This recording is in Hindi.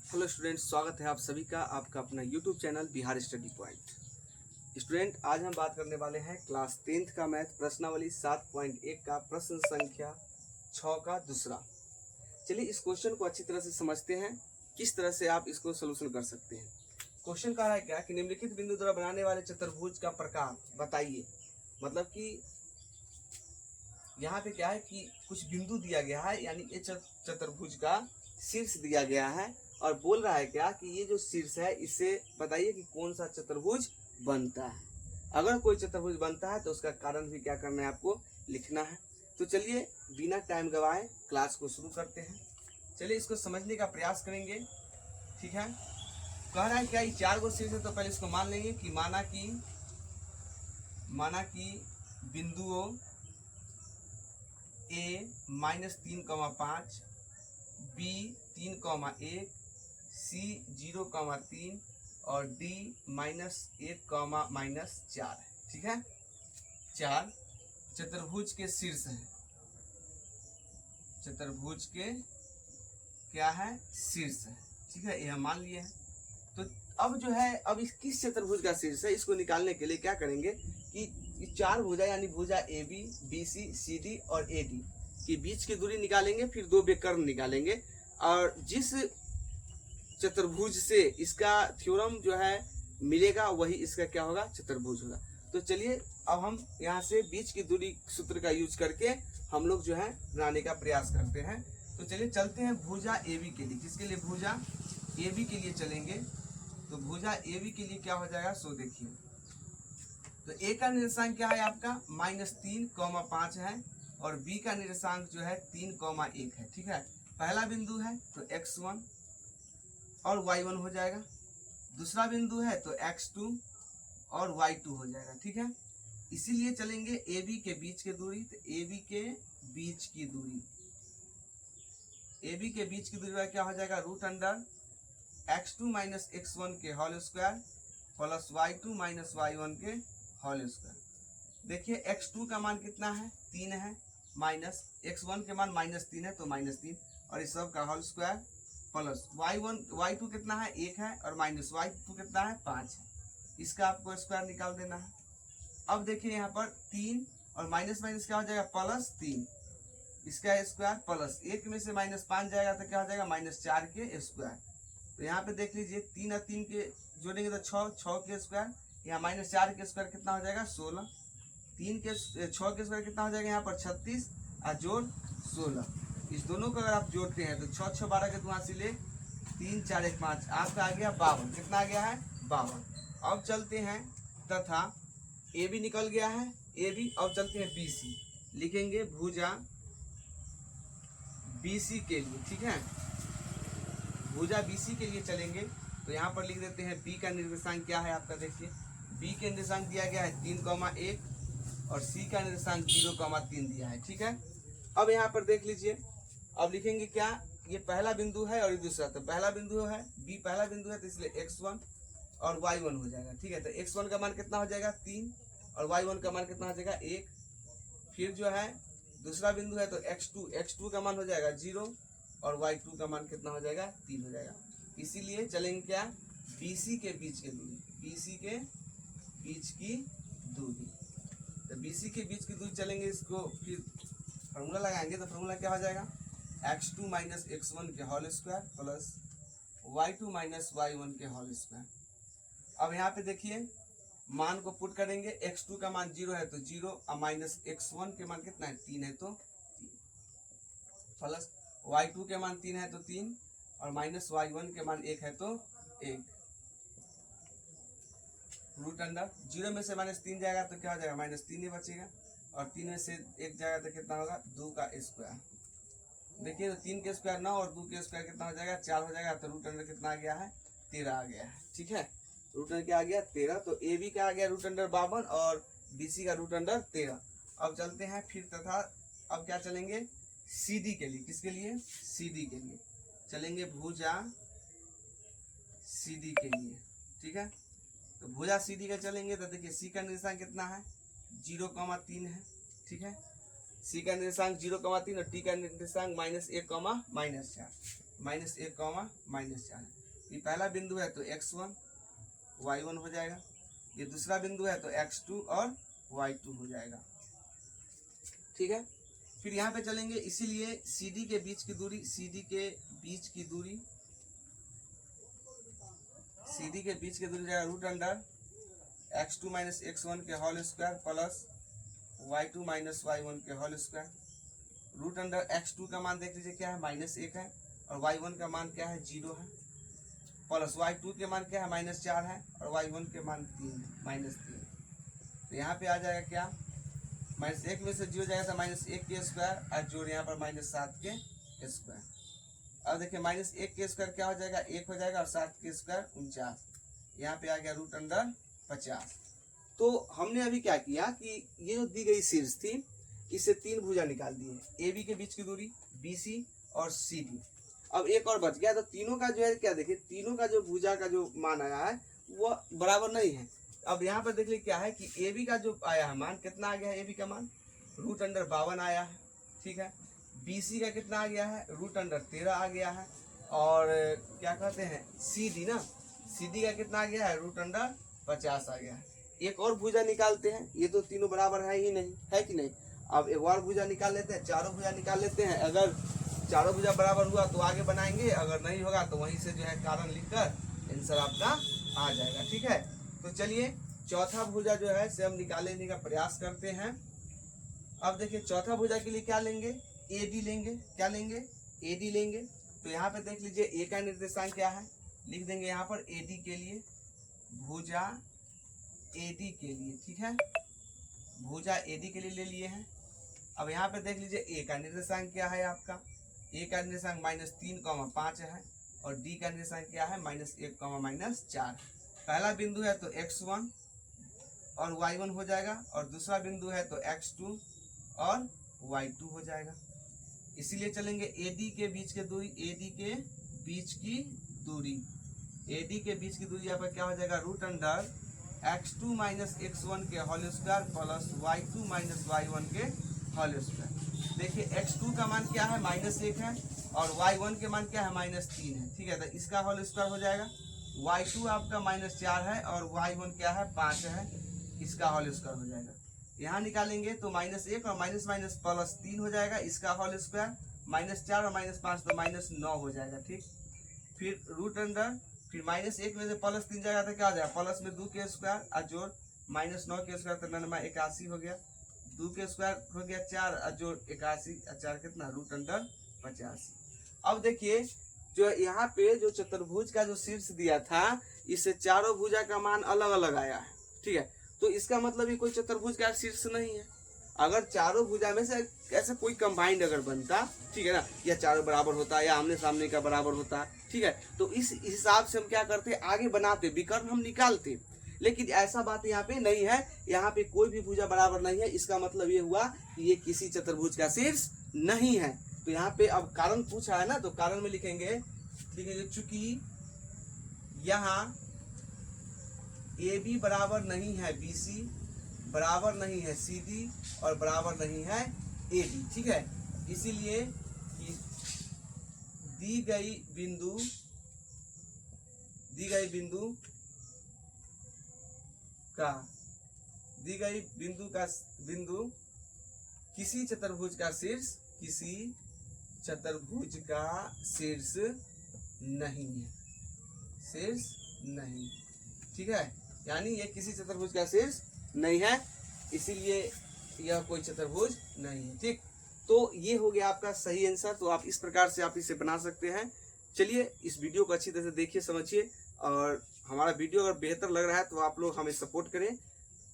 हेलो स्टूडेंट, स्वागत है आप सभी का आपका अपना YouTube channel Bihar study point. Student, आज हम बात करने वाले हैं क्लास 10th का मैथ प्रश्नावली 7.1 का प्रश्न संख्या 6 का दूसरा। चलिए इस क्वेश्चन को अच्छी तरह से समझते हैं, किस तरह से आप इसको सोल्यूशन कर सकते हैं। क्वेश्चन कह रहा है क्या कि निम्नलिखित बिंदु द्वारा बनाने वाले चतुर्भुज का प्रकार बताइए। मतलब कि यहाँ पे क्या है कि कुछ बिंदु दिया गया है, यानी ये चतुर्भुज का शीर्ष दिया गया है और बोल रहा है क्या कि ये जो शीर्ष है इससे बताइए कि कौन सा चतुर्भुज बनता है। अगर कोई चतुर्भुज बनता है तो उसका कारण भी क्या करना है, आपको लिखना है। तो चलिए बिना टाइम गवाए क्लास को शुरू करते हैं। चलिए इसको समझने का प्रयास करेंगे। ठीक है, कह रहा है क्या ये 4 गो शीर्ष है, तो पहले इसको मान लेंगे कि माना कि बिंदुओं A -3,5, B 3,1, C 0,3 और D -1,4 है। ठीक है, 4 चतुर्भुज के शीर्ष हैं। चतुर्भुज के क्या है, शीर्ष है। ठीक है, यह मान लिए हैं। तो अब जो है, अब इस किस चतुर्भुज का शीर्ष है इसको निकालने के लिए क्या करेंगे कि 4 भुजा यानी भुजा AB, BC, CD और AD के बीच की दूरी निकालेंगे, फिर 2 विकर्ण निकालेंगे और जिस चतुर्भुज से इसका थ्योरम जो है मिलेगा वही इसका क्या होगा, चतुर्भुज होगा। तो चलिए अब हम यहाँ से बीच की दूरी सूत्र का यूज करके हम लोग जो है बनाने का प्रयास करते हैं। तो चलिए चलते हैं भुजा AB के लिए। किसके लिए, भुजा AB के लिए चलेंगे। तो भुजा AB के लिए क्या हो जाएगा, सो देखिए। तो A का निर्देशांक क्या है आपका, -3,5 है और B का निर्देशांक जो है 3,1 है। ठीक है, पहला बिंदु है तो x1 और y1 हो जाएगा। दूसरा बिंदु है तो x2 और y2 हो जाएगा। ठीक है, इसीलिए चलेंगे AB के बीच की दूरी। तो AB के बीच की दूरी, AB के बीच की दूरी का क्या हो जाएगा, √x2 - x1 के whole square plus y2 - y1 के होल स्क्वायर। देखिए x2 का मान कितना है, 3 है, माइनस x1 के मान -3 है तो -3 और इस सब का होल स्क्वायर प्लस y2 कितना है, 1 है और माइनस y2 कितना है, 5 है। इसका आपको स्क्वायर निकाल देना है। अब देखिए यहाँ पर 3 और माइनस माइनस क्या हो जाएगा, +3, इसका स्क्वायर प्लस 1 में से -5 जाएगा तो क्या हो जाएगा, -4 के स्क्वायर। तो यहाँ पे देख लीजिए 3 और 3 के जोड़ेंगे तो 6 के स्क्वायर, यहाँ -4 के स्क्वायर कितना हो जाएगा, 16, 6 के स्क्वायर कितना हो जाएगा यहाँ पर 36 और जोड़ 16। इस दोनों को अगर आप जोड़ते हैं तो 6 6 12 के दुआ से ले 3 4 1 5, आपका आ गया 52। कितना आ गया है, 52। अब चलते हैं तथा ए भी निकल गया है, ए भी। अब चलते हैं BC, लिखेंगे भुजा BC के लिए। ठीक है, भुजा BC के लिए चलेंगे तो यहाँ पर लिख देते हैं B का निर्देशांक क्या है आपका। देखिए B के निर्देशांक दिया गया है 3,1 और C का निर्देशांक 0,3 दिया है। ठीक है, अब यहाँ पर देख लीजिए, अब लिखेंगे क्या, ये पहला बिंदु है और ये दूसरा। तो पहला बिंदु है B, पहला बिंदु है तो इसलिए x1 और y1 हो जाएगा। ठीक है, तो x1 का मान कितना हो जाएगा, 3 और y1 का मान कितना हो जाएगा, 1। फिर जो है दूसरा बिंदु है तो x2 का मान हो जाएगा 0 और y2 का मान कितना हो जाएगा, 3 हो जाएगा। इसीलिए चलेंगे क्या, BC के बीच की दूरी, BC के बीच की दूरी। तो BC के बीच की दूरी चलेंगे, इसको फिर फॉर्मूला लगाएंगे। तो फॉर्मूला क्या हो जाएगा, x2 - x1 के whole square plus y2 - y1 के होल स्क्वायर। अब यहाँ पे देखिए मान को पुट करेंगे, x2 का मान 0 है तो 0 और माइनस x1 के मान कितना है, 3 है तो 3 प्लस y2 के मान 3 है तो 3 और माइनस y1 के मान 1 है तो 1। √0 में से -3 जाएगा तो क्या हो जाएगा, -3 ही बचेगा और 3 में से 1 जाएगा तो कितना होगा, 2 का स्क्वायर। देखिए तो 3 के स्क्वायर 9 और 2 के स्क्वायर कितना हो जाएगा, 4 हो जाएगा। तो √अंडर कितना आ गया है, 13 आ गया है। ठीक है, √अंडर क्या आ गया, 13। तो AB का आ गया √52 और BC का √13। अब चलते हैं फिर तथा अब क्या चलेंगे, CD के लिए। किसके लिए, CD के लिए चलेंगे, भुजा CD के लिए। ठीक है, तो भुजा CD का चलेंगे तो देखिए C का निर्देशांक कितना है, 0,3 है। ठीक है, C का निर्देशांक 0,3 और T का निर्देशांक -1, -4। -1, -4। ये पहला बिंदु है तो x1 y1 हो जाएगा, ये दूसरा बिंदु है तो x2 और y2 हो जाएगा। ठीक है, फिर यहाँ पे चलेंगे, इसीलिए CD के बीच की दूरी, CD के बीच की दूरी जाएगा root under x2 minus x1 के whole square plus y2 minus y1 के whole square. Root under x2 का मान देख लीजिए क्या है, -1 है, और y1 का मान क्या है, 0 है, प्लस y2 के मान क्या है, -4 है, और y1 के मान 3 है, -3। तो यहाँ पे आ जाएगा क्या, -1 में से 0 जाएगा तो -1 के स्क्वायर, और जोड़ यहाँ पर -7 के स्क्वायर। अब देखिए -1 के स्क्वायर क्या हो जाएगा, 1 हो जाएगा, और 7 के स्क्वायर 49। यहाँ पे आ गया रूट अंडर 50। तो हमने अभी क्या किया कि ये जो दी गई शीर्ष थी, इससे 3 भुजा निकाल दिए, AB के बीच की दूरी, BC और CD। अब एक और बच गया, तो तीनों का जो है क्या, देखिए तीनों का जो भुजा का जो मान आया है वो बराबर नहीं है। अब यहाँ पर देख लीजिए क्या है कि AB का जो आया है मान, कितना आ गया है, AB का मान रूट अंडर 52 आया है। ठीक है, BC का कितना आ गया है, रूट अंडर 13 आ गया है, और क्या कहते हैं CD ना, CD का कितना आ गया है, रूट अंडर 50 आ गया है। एक और भुजा निकालते हैं, ये तो तीनों बराबर है ही नहीं, है कि नहीं। अब एक और भुजा निकाल लेते हैं, चारों भुजा निकाल लेते हैं। अगर चारों भुजा बराबर हुआ तो आगे बनाएंगे, अगर नहीं होगा तो वहीं से जो है कारण लिखकर आंसर आपका आ जाएगा। ठीक है, तो चलिए चौथा भुजा जो है से हम निकालने का प्रयास करते हैं। अब देखिए चौथा भुजा के लिए क्या लेंगे, AD लेंगे। क्या लेंगे, AD लेंगे। तो यहाँ पे देख लीजिए A का निर्देशांक क्या है, लिख देंगे यहाँ पर AD के लिए, भुजा AD के लिए। ठीक है, भुजा AD के लिए ले लिए हैं। अब यहाँ पे देख लीजिए A का निर्देशांक क्या है आपका, A का निर्देशांक -3, 5 है, और D का निर्देशांक क्या है, -1, -4। पहला बिंदु है तो x1 और y1 हो जाएगा, और दूसरा बिंदु है तो x2 और y2 हो जाएगा। इसीलिए चलेंगे AD के बीच की दूरी, AD के बीच की दूरी, AD के बीच की दूरी यहाँ पर क्या हो जाएगा, root under x2 minus x1 के whole square plus y2 minus y1 के होल स्क्वायर। देखिए x2 का मान क्या है, -1 है, और y1 के मान क्या है, -3 है। ठीक है, तो इसका होल स्क्वायर हो जाएगा, y2 आपका -4 है, और y1 क्या है, 5 है, इसका होल स्क्वायर हो जाएगा। यहाँ निकालेंगे तो -1 और माइनस प्लस 3 हो जाएगा, इसका होल स्क्वायर, -4 और -5 तो -9 हो जाएगा। ठीक, फिर रूट अंडर, फिर -1 में से +3 जाएगा तो क्या हो जाएगा, प्लस में 2 के स्क्वायर, और जोड़ -9 के स्क्वायर तो 81 हो गया, 2 के स्क्वायर हो गया 4, और जोड़ 81, 4 कितना, रूट अंडर 85। अब देखिए जो यहाँ पे जो चतुर्भुज का जो शीर्ष दिया था, इससे चारों भुजा का मान अलग अलग आया है। ठीक है, तो इसका मतलब ये कोई चतुर्भुज का शीर्ष नहीं है। अगर चारों भुजा में से ऐसे कोई कंबाइंड अगर बनता, ठीक है ना, या चारों बराबर होता, या आमने सामने का बराबर होता, ठीक है, तो इस हिसाब से हम क्या करते, आगे बनाते, विकर्ण हम निकालते। लेकिन ऐसा बात यहाँ पे नहीं है, यहाँ पे कोई भी भुजा बराबर नहीं है। इसका मतलब ये हुआ कि ये किसी चतुर्भुज का शीर्ष नहीं है। तो यहाँ पे अब कारण पूछा है ना, तो कारण में लिखेंगे चूंकि यहाँ AB बराबर नहीं है BC, बराबर नहीं है CD, और बराबर नहीं है AD। ठीक है, इसीलिए कि दी गई बिंदु किसी चतुर्भुज का शीर्ष नहीं है, ठीक है, यानी ये किसी चतुर्भुज का शीर्ष नहीं है, इसीलिए यह कोई चतुर्भुज नहीं है। ठीक, तो ये हो गया आपका सही आंसर। तो आप इस प्रकार से आप इसे बना सकते हैं। चलिए इस वीडियो को अच्छी तरह से देखिए, समझिए, और हमारा वीडियो अगर बेहतर लग रहा है तो आप लोग हमें सपोर्ट करें।